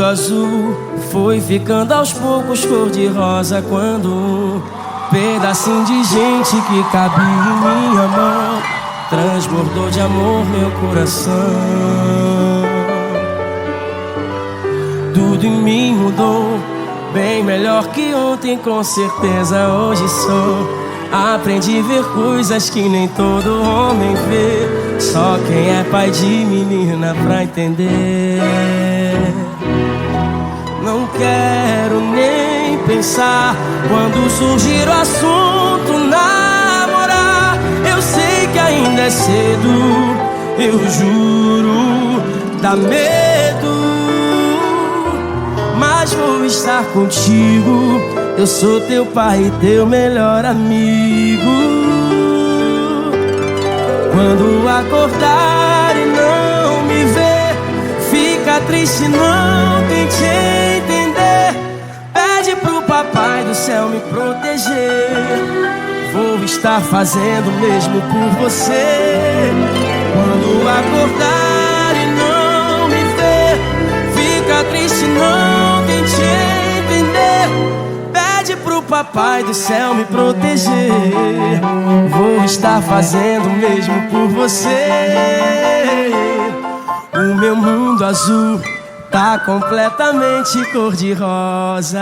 azul foi ficando aos poucos cor-de-rosa quando um pedacinho de gente que cabia em minha mão transbordou de amor meu coração. Tudo em mim mudou, bem melhor que ontem, com certeza hoje sou. Aprendi a ver coisas que nem todo homem vê, só quem é pai de menina pra entender. Não quero nem pensar quando surgir o assunto namorar. Eu sei que ainda é cedo, eu juro, dá medo, mas vou estar contigo. Eu sou teu pai e teu melhor amigo. Quando acordar e não me ver, fica triste, não tente entender. Pede pro papai do céu me proteger. Vou estar fazendo o mesmo por você. Quando acordar e não me ver, fica triste, não tente entender. Pede pro papai do céu me proteger. Vou estar fazendo o mesmo por você. O meu mundo azul tá completamente cor-de-rosa.